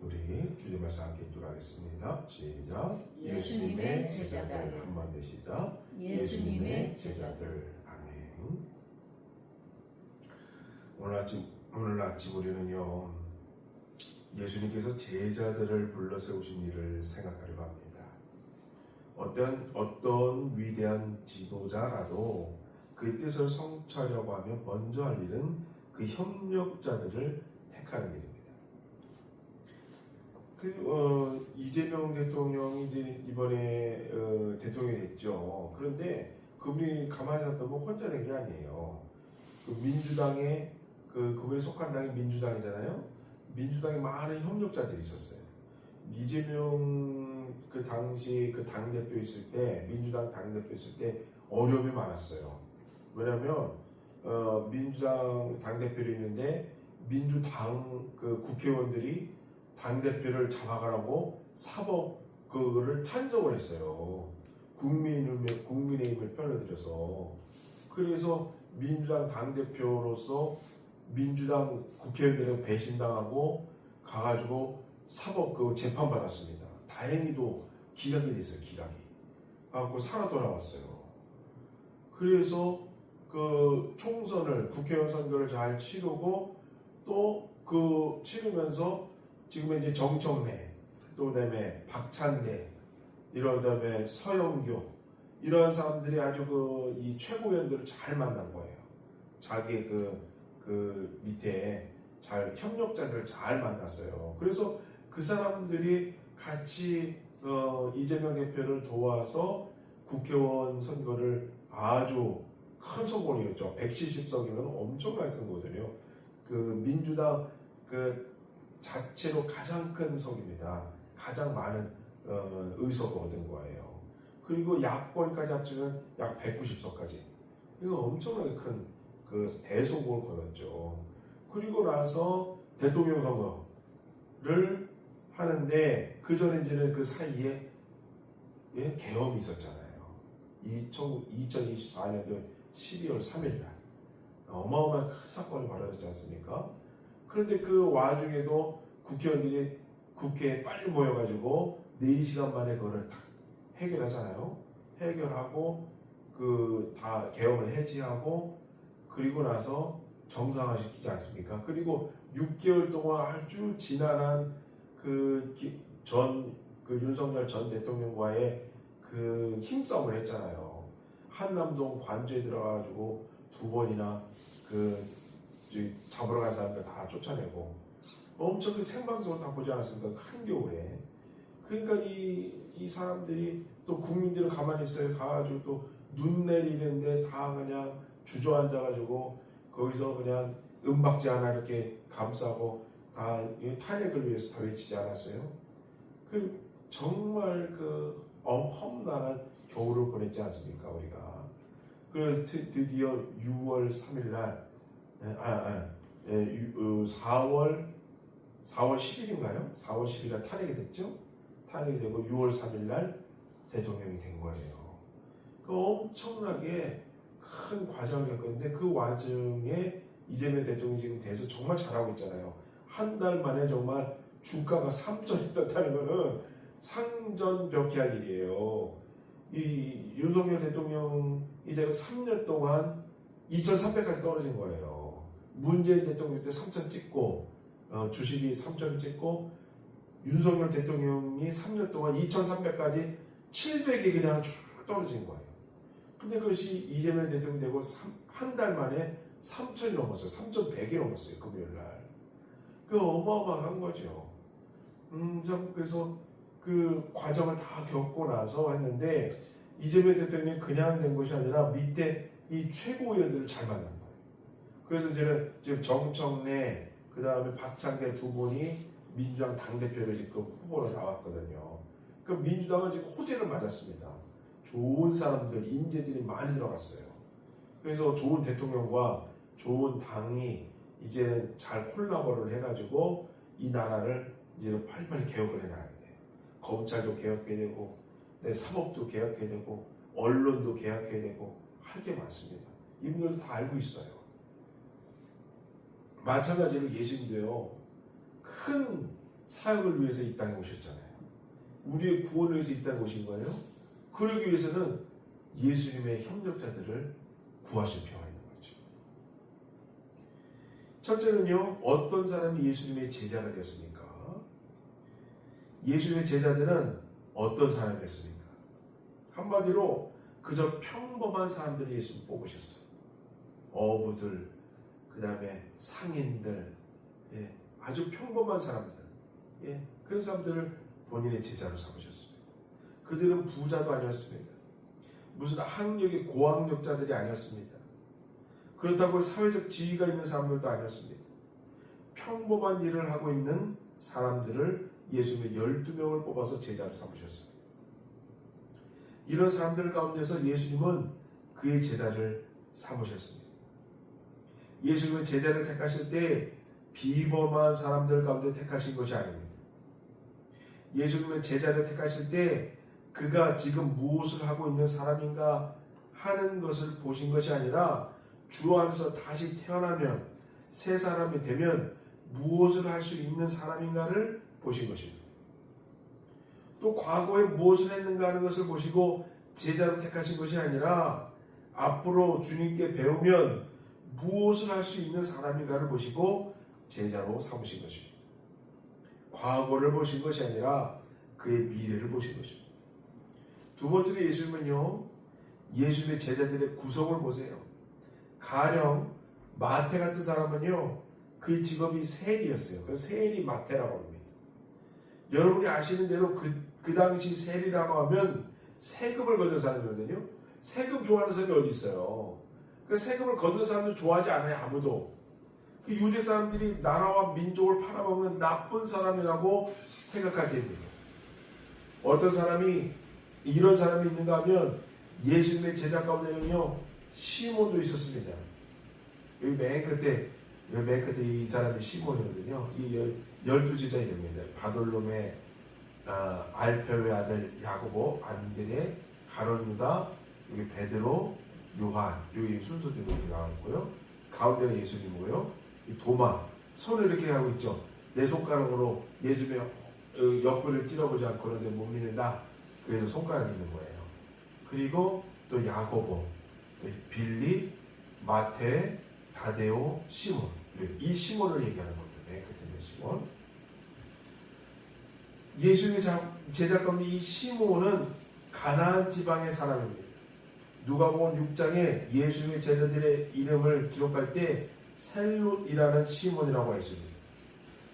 우리 주제 말씀 함께 읽도록 하겠습니다. 시작. 예수님의 제자들. 한번 더 시작. 예수님의 제자들. 아멘. 오늘 아침 우리는요, 예수님께서 제자들을 불러 세우신 일을 생각하려고 합니다. 어떤 위대한 지도자라도 그 뜻을 성취하려고 하면 먼저 할 일은 그 협력자들을 택하는 일입니다. 이재명 대통령이 이제 이번에 대통령이 됐죠. 그런데 그분이 가만히 놔두면 혼자 된 게 아니에요. 민주당의 그분이 속한 당이 민주당이잖아요. 민주당에 많은 협력자들이 있었어요. 이재명 그 당시 그 당대표 있을 때, 민주당 당대표 있을 때 어려움이 많았어요. 왜냐면 민주당 당대표로 있는데 민주당 그 국회의원들이 당대표를 잡아가라고 사법 그거를 찬성을 했어요. 국민의힘을 편을 들여서. 그래서 민주당 당대표로서 민주당 국회의원들에게 배신당하고 가가지고 사법 그 재판 받았습니다. 다행히도 기각이 됐어요. 기각이. 그래갖고 살아 돌아왔어요. 그래서 그 총선을 국회의원 선거를 잘 치르고 또 그 치르면서 지금 이제 정청래, 또 그다음에 박찬대, 이런 다음에 서영교, 이런 사람들이 아주 이 최고위원들을 잘 만난 거예요. 자기 그 밑에 잘 협력자들을 잘 만났어요. 그래서 그 사람들이 같이 이재명 대표를 도와서 국회의원 선거를 아주 큰 성공이었죠. 170석이면 엄청나게 큰 거거든요. 그 민주당 그 자체로 가장 큰 석입니다. 가장 많은 의석을 얻은 거예요. 그리고 야권까지 합치면 약 190석까지. 이거 엄청나게 큰 그 대성공을 거뒀죠. 그리고 나서 대통령 선거를 하는데 그 전에 이제는 그 사이에 계엄이 있었잖아요. 2024년도 12월 3일 날 어마어마한 큰 사건이 벌어졌지 않습니까? 그런데 그 와중에도 국회의원들이 국회에 빨리 모여가지고 4시간 만에 그거를 딱 해결하잖아요. 해결하고 다 계엄을 해지하고 그리고 나서 정상화시키지 않습니까? 그리고 6개월 동안 아주 지난한 윤석열 전 대통령과의 그 힘싸움을 했잖아요. 한남동 관저에 들어가가지고 2번이나 잡으러 간 사람들 다 쫓아내고 엄청 생방송을 다 보지 않았습니까? 한겨울에. 그러니까 이 사람들이 또 국민들은 가만히 있어요. 가가지고 또 눈 내리는데 다 그냥 주저앉아가지고 거기서 그냥 은박지 하나 이렇게 감싸고 다 탄핵을 위해서 다 외치지 않았어요? 정말 험난한 겨울을 보냈지 않습니까? 우리가. 그래서 드디어 6월 3일 날 4월 10일인가요? 4월 10일 날 탄핵이 됐죠? 탄핵이 되고 6월 3일 날 대통령이 된 거예요. 엄청나게 큰 과정을 겪었는데 그 와중에 이재명 대통령이 지금 돼서 정말 잘하고 있잖아요. 한 달 만에 정말 주가가 3전이 떴다는 거는 상전벽해할 일이에요. 이 윤석열 대통령이 되고 3년 동안 2,300까지 떨어진 거예요. 문재인 대통령 때 3,000 찍고 주식이 3,000 찍고 윤석열 대통령이 3년 동안 2,300까지 700이 그냥 쭉 떨어진 거예요. 근데 그것이 이재명 대통령 되고 한 달 만에 3,000이 넘었어요. 3,100이 넘었어요. 금요일 날. 어마어마한 거죠. 그래서 그 과정을 다 겪고 나서 했는데 이재명 대통령이 그냥 된 것이 아니라 밑에 이 최고위원들을 잘 만난 거예요. 그래서 이제는 지금 정청래, 그 다음에 박찬대 2분이 민주당 당대표를 지금 후보로 나왔거든요. 민주당은 지금 호재를 맞았습니다. 좋은 사람들, 인재들이 많이 들어갔어요. 그래서 좋은 대통령과 좋은 당이 이제는 잘 콜라보를 해가지고 이 나라를 이제는 빨리빨리 개혁을 해놔야 돼요. 검찰도 개혁해야 되고, 사법도 개혁해야 되고, 언론도 개혁해야 되고, 할 게 많습니다. 이분들도 다 알고 있어요. 마찬가지로 예수님도요, 큰 사역을 위해서 이 땅에 오셨잖아요. 우리의 구원을 위해서 이 땅에 오신 거예요. 그러기 위해서는 예수님의 협력자들을 구하실 필요가 있는 거죠. 첫째는요, 어떤 사람이 예수님의 제자가 되었습니까? 예수님의 제자들은 어떤 사람이었습니까? 한마디로 그저 평범한 사람들이 예수님 뽑으셨어요. 어부들, 그 다음에 상인들, 아주 평범한 사람들, 그런 사람들을 본인의 제자로 삼으셨습니다. 그들은 부자도 아니었습니다. 무슨 학력의 고학력자들이 아니었습니다. 그렇다고 사회적 지위가 있는 사람들도 아니었습니다. 평범한 일을 하고 있는 사람들을 예수님의 12명을 뽑아서 제자로 삼으셨습니다. 이런 사람들 가운데서 예수님은 그의 제자를 삼으셨습니다. 예수님은 제자를 택하실 때 비범한 사람들 가운데 택하신 것이 아닙니다. 예수님은 제자를 택하실 때 그가 지금 무엇을 하고 있는 사람인가 하는 것을 보신 것이 아니라 주 안에서 다시 태어나면 새 사람이 되면 무엇을 할 수 있는 사람인가를 보신 것입니다. 또 과거에 무엇을 했는가 하는 것을 보시고 제자로 택하신 것이 아니라 앞으로 주님께 배우면 무엇을 할 수 있는 사람인가를 보시고 제자로 삼으신 것입니다. 과거를 보신 것이 아니라 그의 미래를 보신 것입니다. 두 번째로 예수님은요, 예수님의 제자들의 구성을 보세요. 가령 마태 같은 사람은요, 그의 직업이 세리였어요. 그래서 세리 마태라고 합니다. 여러분이 아시는 대로 그 당시 세리라고 하면 세금을 걷는 사람이거든요. 세금 좋아하는 사람이 어디 있어요? 그 세금을 걷는 사람도 좋아하지 않아요, 아무도. 그 유대 사람들이 나라와 민족을 팔아먹는 나쁜 사람이라고 생각할 때입니다. 어떤 사람이 이런 사람이 있는가 하면 예수님의 제자 가운데는요, 시몬도 있었습니다. 여기 맨 끝에 이 사람이 시몬이거든요. 이 12제자 이름입니다. 바돌로메, 알페오의 아들 야고보, 안드레, 가룟 유다, 여기 베드로, 요한, 여기 순서대로 이렇게 나와 있고요. 가운데는 예수님이고요. 이 도마, 손을 이렇게 하고 있죠. 내 손가락으로 예수님의 옆구리를 찔러보지 않고는 못 믿는다. 그래서 손가락이 있는 거예요. 그리고 또 야고보, 또 빌립, 마태, 다데오, 시몬. 이 시몬을 얘기하는 겁니다. 맨 끝에 있는 시몬. 예수님의 제자 가운데 이 시몬은 가나안 지방의 사람입니다. 누가복음 6장에 예수님의 제자들의 이름을 기록할 때 셀롯이라는 시몬이라고 했습니다.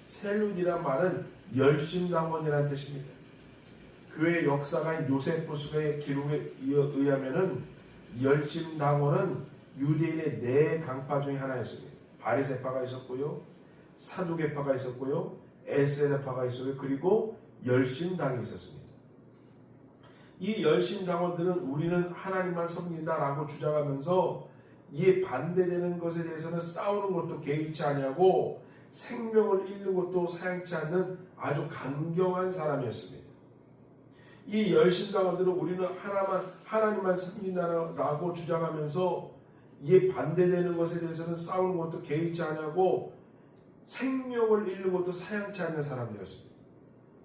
셀롯이란 말은 열심당원이라는 뜻입니다. 교회 역사가인 요세푸스의 기록에 의하면은 열심당원은 유대인의 네 당파 중에 하나였습니다. 바리새파가 있었고요, 사두개파가 있었고요, 에세네파가 있었고요, 그리고 열심당이 있었습니다. 이 열심당원들은 우리는 하나님만 섬긴다라고 주장하면서 이에 반대되는 것에 대해서는 싸우는 것도 개의치 아니하고 생명을 잃는 것도 사양치 않는 아주 강경한 사람이었습니다. 이 열심당원들은 우리는 하나님만 섬긴다라고 주장하면서 이에 반대되는 것에 대해서는 싸우는 것도 개의치 아니하고 생명을 잃는 것도 사양치 않는 사람들이었습니다.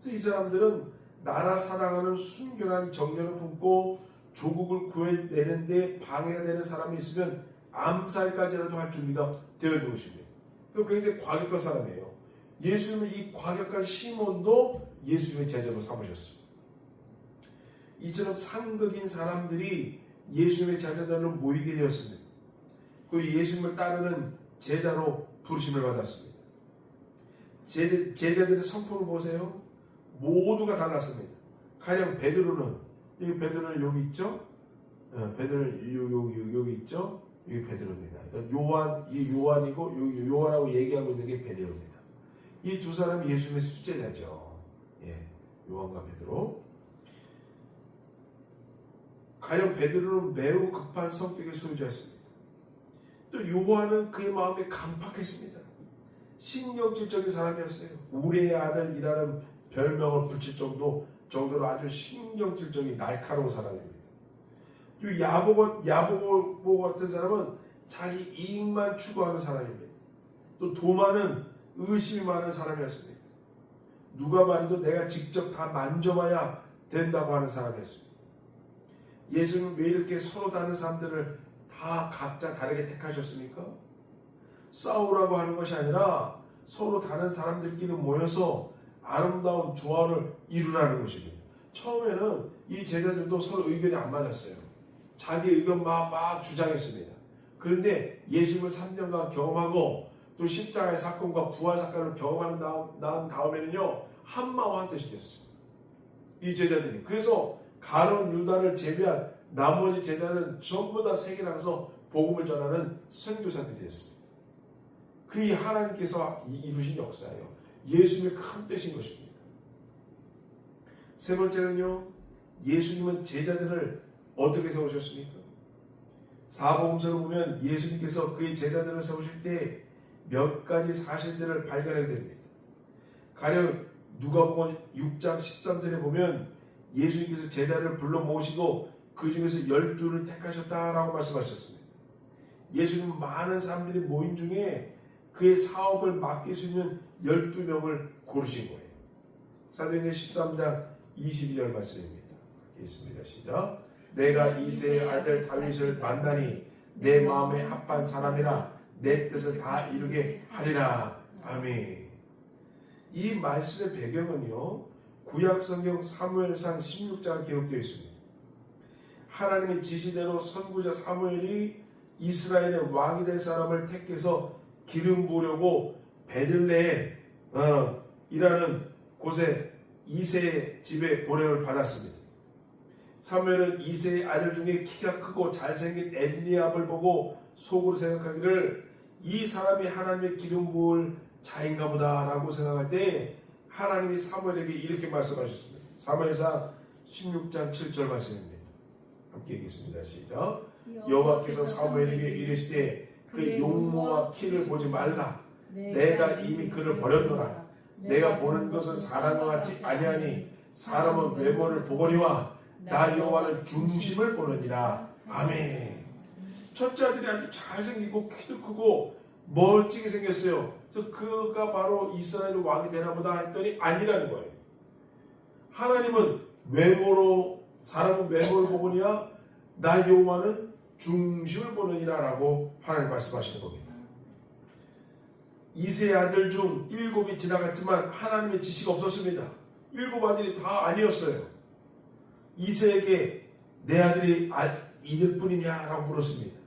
그래서 이 사람들은 나라 사랑하는 순결한 정열을 품고 조국을 구해내는데 방해가 되는 사람이 있으면 암살까지라도 할 준비가 되어 있는 것입니다. 굉장히 과격한 사람이에요. 예수님은 이 과격한 시몬도 예수님의 제자로 삼으셨습니다. 이처럼 상극인 사람들이 예수님의 제자들로 모이게 되었습니다. 그리고 예수님을 따르는 제자로 부르심을 받았습니다. 제자들의 성품을 보세요. 모두가 달랐습니다. 가령 베드로는 여기 있죠? 베드로는 여기 있죠? 여기 베드로입니다. 그러니까 요한이고 요한하고 얘기하고 있는 게 베드로입니다. 이 두 사람이 예수님의 수제자죠. 요한과 베드로. 가령 베드로는 매우 급한 성격의 소유자였습니다. 또 요한은 그의 마음에 강팍했습니다. 신경질적인 사람이었어요. 우리의 아들이라는 별명을 붙일 정도로 아주 신경질적인 날카로운 사람입니다. 또 야고보 같은 사람은 자기 이익만 추구하는 사람입니다. 또 도마는 의심이 많은 사람이었습니다. 누가 말해도 내가 직접 다 만져봐야 된다고 하는 사람이었습니다. 예수는 왜 이렇게 서로 다른 사람들을 다 각자 다르게 택하셨습니까? 싸우라고 하는 것이 아니라 서로 다른 사람들끼리 모여서 아름다운 조화를 이루라는 것입니다. 처음에는 이 제자들도 서로 의견이 안 맞았어요. 자기 의견만 막 주장했습니다. 그런데 예수님을 3년간 경험하고 또 십자가의 사건과 부활 사건을 경험하는 다음에는요, 한마음 한 뜻이 됐어요. 이 제자들이. 그래서 가룟 유다를 제외한 나머지 제자들은 전부 다 세계 나가서 복음을 전하는 선교사들이 됐습니다. 그게 하나님께서 이루신 역사예요. 예수님의 큰 뜻인 것입니다. 세 번째는요, 예수님은 제자들을 어떻게 세우셨습니까? 사복음서를 보면 예수님께서 그의 제자들을 세우실 때 몇 가지 사실들을 발견하게 됩니다. 가령 누가복음 6장 13절에 보면 예수님께서 제자를 불러 모으시고 그 중에서 12를 택하셨다라고 말씀하셨습니다. 예수님은 많은 사람들이 모인 중에 그의 사업을 맡길 수 있는 12명을 고르신 거예요. 사도행전 13장 22절 말씀입니다. 읽겠습니다. 시작. 내가 이새의 아들 다윗을 만나니 내 마음에 합한 사람이라 내 뜻을 다 이루게 하리라. 아멘. 이 말씀의 배경은요, 구약성경 사무엘상 16장에 기록되어 있습니다. 하나님의 지시대로 선구자 사무엘이 이스라엘의 왕이 될 사람을 택해서 기름 부으려고 베들레헴 이라는 곳에 이새의 집에 보냄을 받았습니다. 사무엘은 이새의 아들 중에 키가 크고 잘생긴 엘리압을 보고 속으로 생각하기를 이 사람이 하나님의 기름 부을 자인가 보다라고 생각할 때 하나님이 사무엘에게 이렇게 말씀하셨습니다. 사무엘상 16장 7절 말씀입니다. 함께 읽겠습니다. 시작. 여호와께서 사무엘에게 이르시되 그의 용모와 키를 보지 말라. 내가 이미 그를 버렸노라. 내가 보는 것은 사람과 같지 아니하니 사람은 외모를 보거니와 나 여호와는 중심을 보느니라. 아멘. 첫째 아들이 아주 잘생기고 키도 크고 멀찍이 생겼어요. 그래서 그가 바로 이스라엘 왕이 되나 보다 했더니 아니라는 거예요. 하나님은 외모로, 사람은 외모를 보거니와 나 여호와는 중심을 보느니라 라고 하나님 말씀하시는 겁니다. 이새의 아들 중 7이 지나갔지만 하나님의 지시가 없었습니다. 7 아들이 다 아니었어요. 이새에게 내 아들이 이들 뿐이냐라고 물었습니다.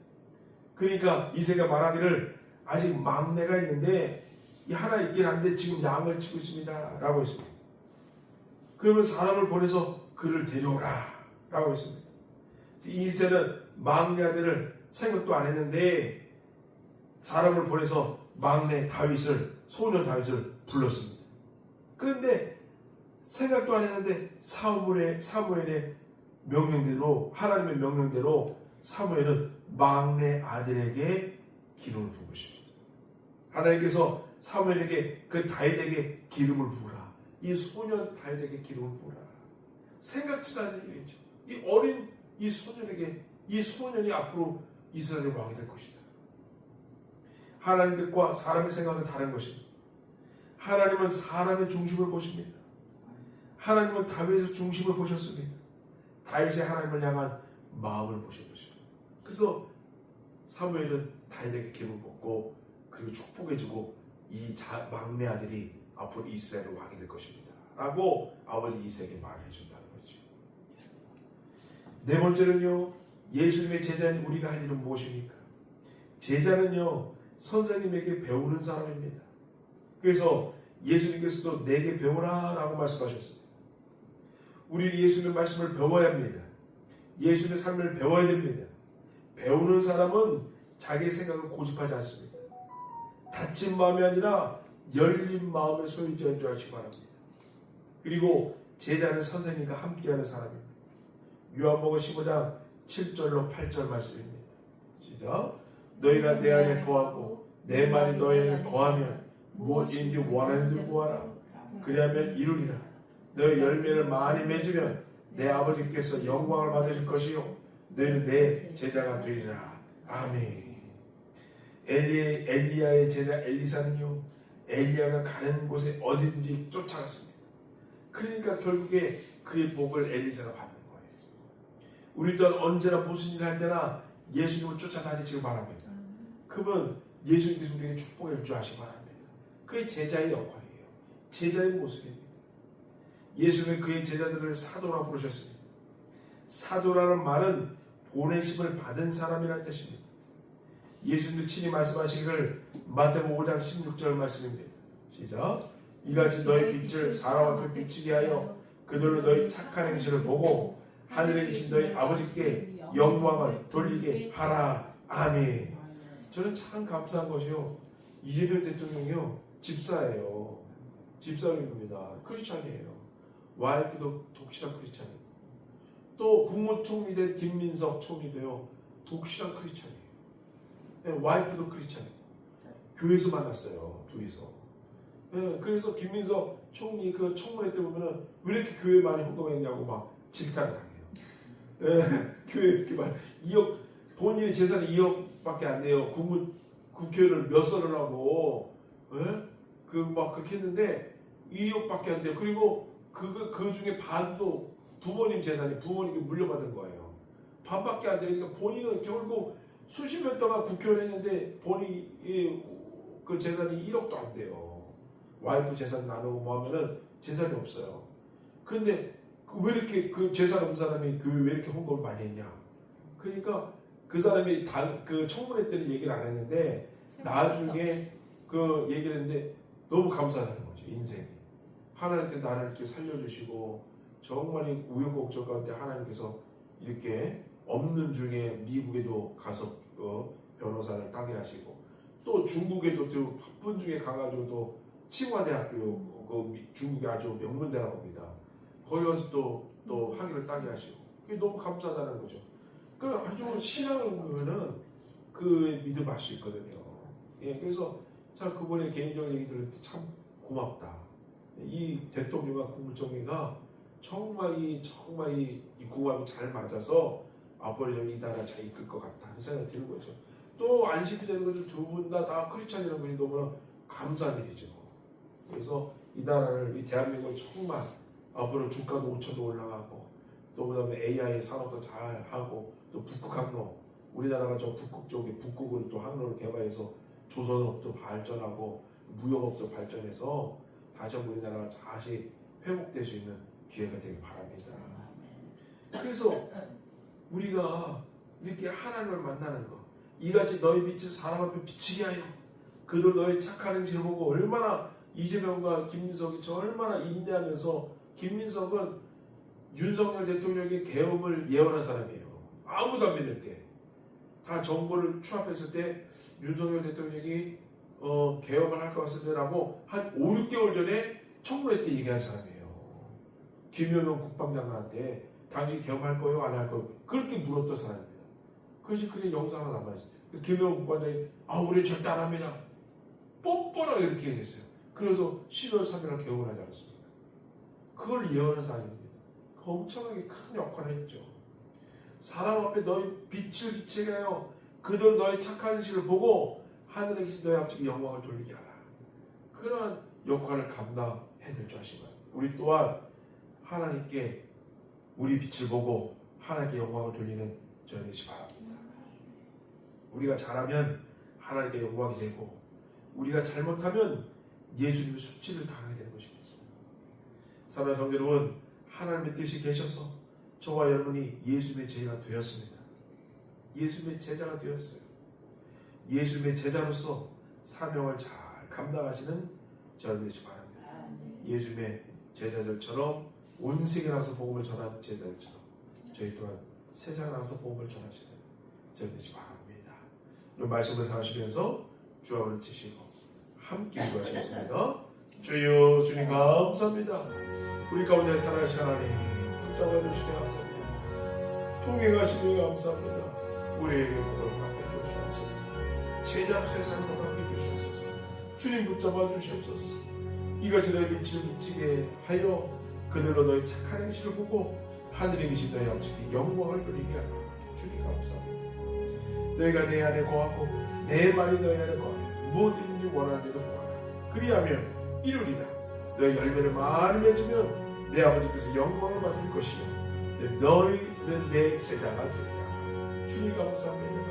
그러니까 이새가 말하기를 아직 막내가 있는데 하나 있긴 한데 지금 양을 치고 있습니다 라고 했습니다. 그러면 사람을 보내서 그를 데려오라 라고 했습니다. 이새는 막내 아들을 생각도 안 했는데 사람을 보내서 막내 다윗을, 소년 다윗을 불렀습니다. 그런데 생각도 안 했는데 사무엘의 명령대로, 하나님의 명령대로 사무엘은 막내 아들에게 기름을 부은 것입니다. 하나님께서 사무엘에게 그 다윗에게 기름을 부으라. 이 소년 다윗에게 기름을 부으라. 생각지도 않은 일이죠. 이 어린 이 소년에게, 이 소년이 앞으로 이스라엘의 왕이 될 것이다. 하나님 뜻과 사람의 생각은 다른 것입니다. 하나님은 사람의 중심을 보십니다. 하나님은 다윗의 중심을 보셨습니다. 다윗의 하나님을 향한 마음을 보신 것입니다. 그래서 사무엘은 다윗에게 기름을 붓고 그리고 축복해주고 이 막내 아들이 앞으로 이스라엘의 왕이 될 것입니다 라고 아버지 이새에게 말을 해준다는 거죠. 네 번째는요, 예수님의 제자인 우리가 할 일은 무엇입니까? 제자는요, 선생님에게 배우는 사람입니다. 그래서 예수님께서도 내게 배우라 라고 말씀하셨습니다. 우리는 예수님의 말씀을 배워야 합니다. 예수님의 삶을 배워야 됩니다. 배우는 사람은 자기의 생각을 고집하지 않습니다. 닫힌 마음이 아니라 열린 마음의 소유자인 줄 알시기 바랍니다. 그리고 제자는 선생님과 함께하는 사람입니다. 요한복음 15장 7절로 8절 말씀입니다. 시작. 너희가 내 안에 거하고 내 말이 너희 안에 거하면 무엇인지 원하는 대로 구하라. 그리하면 이루리라. 너희 열매를 많이 맺으면 내 아버지께서 영광을 받으실 것이요 너희는 내 제자가 되리라. 아멘. 엘리야의 제자 엘리사는요, 엘리야가 가는 곳에 어딘지 쫓아갔습니다. 그러니까 결국에 그의 복을 엘리사가 받는 거예요. 우리 또한 언제나 무슨 일을 할 때나 예수님을 쫓아다니시기 바랍니다. 그러면 예수님께서 우리에게 축복해 줄 아시기 바랍니다. 그의 제자의 역할이에요. 제자의 모습입니다. 예수님은 그의 제자들을 사도라 부르셨습니다. 사도라는 말은 보내심을 받은 사람이라는 뜻입니다. 예수님도 친히 말씀하시기를 마태복음 5장 16절 말씀입니다. 시작. 이같이 너희 빛을 사람 앞에 비추게 하여 그들로 너희 착한 행실을 보고 하늘에 계신 너희 아버지께 영광을 돌리게 하라. 아멘. 저는 참 감사한 것이요, 이재명 대통령이요 집사예요. 집사입니다. 크리스찬이에요. 와이프도 독실한 크리스찬이에요. 또 국무총리 된 김민석 총리도요 독실한 크리스찬이에요. 네, 와이프도 크리스찬이에요. 교회에서 만났어요, 둘이서. 네, 그래서 김민석 총리 그 청문회 때 보면은 왜 이렇게 교회 많이 헌금했냐고 막 질타를 당해요. 네, 교회 이렇게 막 2억, 본인의 재산이 2억밖에 안 돼요. 국회의원을 몇 선을 하고, 네? 막 그렇게 했는데 2억밖에 안 돼요. 그리고 그 중에 반도 부모님 재산이 부모님께 물려받은 거예요. 반밖에 안 되니까 본인은 결국 수십 년 동안 국회의원 했는데 본인이 그 재산이 1억도 안 돼요. 와이프 재산 나누고 뭐 하면은 재산이 없어요. 근데 왜 이렇게 그 재산 없는 사람이 교회 왜 이렇게 헌금을 많이 했냐? 그러니까 그 사람이 그 청문회 때는 얘기를 안 했는데 나중에 그 얘기를 했는데 너무 감사하다는 거죠. 인생이 하나님께서 나를 이렇게 살려주시고 정말 우여곡절 가운데 하나님께서 이렇게 없는 중에 미국에도 가서 변호사를 따게 하시고 또 중국에도 또 바쁜 중에 가가지고 칭화대학교 중국에 아주 명문대라고 합니다. 거기 가서 또 학위를 따게 하시고 그게 너무 감사하다는 거죠. 그러니까 아주 신앙은 그 믿음할 수 있거든요. 예, 그래서 참 그분의 개인적인 얘기 들을 때 참 고맙다. 이 대통령과 국무총리가 정말 이 궁합이 잘 맞아서 앞으로 이 나라 잘 이끌 것 같다 하는 생각이 드는 거죠. 또 안식이 되는 것도 두 분 다 크리스찬이라는 것이 너무나 감사한 일이죠. 그래서 이 나라를, 이 대한민국을 정말 앞으로 주가도 5천도 올라가고 또 그다음에 AI 산업도 잘 하고 또 북극 항로, 우리나라가 저 북극 쪽에 북극으로 또 항로를 개발해서 조선업도 발전하고 무역업도 발전해서 다시 한번 우리나라가 다시 회복될 수 있는 기회가 되길 바랍니다. 그래서 우리가 이렇게 하나님을 만나는 것, 이같이 너희 빛을 사람 앞에 비치게 하여 그들 너희 착한 행실을 보고, 얼마나 이재명과 김민석이 저 얼마나 인내하면서, 김민석은 윤석열 대통령의 계엄을 예언한 사람이에요. 아무도 안 믿을 때, 다 정보를 추합했을 때 윤석열 대통령이 계엄을 할 것 같은데라고 한 5, 6개월 전에 청문회 때 얘기한 사람이에요. 김영현 국방장관한테 당신 계엄할 거예요? 안 할 거예요? 그렇게 물었던 사람입니다. 그것이 그냥 영상 하나 남아있어요. 김영현 국방장관이 우리 절대 안 합니다. 뻔뻔하게 이렇게 얘기했어요. 그래서 12월 3일 계엄을 하지 않았습니까? 그걸 예언한 사람입니다. 엄청나게 큰 역할을 했죠. 사람 앞에 너희 빛을 비치게 하여 그들 너희 착한 행실을 보고 하늘에 계신 너희 아버지께 영광을 돌리게 하라. 그러한 역할을 감당해낼 줄 아시고, 우리 또한 하나님께 우리 빛을 보고 하나님께 영광을 돌리는 저희 되시 바랍니다. 우리가 잘하면 하나님께 영광이 되고, 우리가 잘못하면 예수님의 수치를 당하게 되는 것입니다. 사랑하는 성도 여러분, 하나님의 뜻이 계셔서 저와 여러분이 예수님의 제자가 되었습니다. 예수님의 제자가 되었어요. 예수님의 제자로서 사명을 잘 감당하시는 저를 되시기 바랍니다. 예수님의 제자들처럼 온 세계에 나가서 복음을 전한 제자들처럼 저희 또한 세상에 나가서 복음을 전하시는 저를 되시기 바랍니다. 오늘 말씀을 사시면서 주함을 치시고 함께 기도하시겠습니다. 주여, 주님 감사합니다. 우리 가운데 살아계신 하나님 붙잡아 주시니 감사합니다. 통행하시니 감사합니다. 우리에게 복을 받게 주시옵소서. 제자로서의 삶을 받게 주시옵소서. 주님 붙잡아 주시옵소서. 이같이 너희 빛을 비치게 하여 그들로 너희 착한 행실을 보고 하늘에 계신 너희 아버지께 영광을 돌리게 하라. 주님 감사합니다. 너희가 내 안에 거하고 내 말이 너희 안에 거하며 무엇이든지 원하는 대로 구하라. 그리하면 이루리라. 너희 열매를 많이 맺으면 내 아버지께서 영광을 받을 것이요 너희는 내 제자가 되리라. 주님 감사합니다.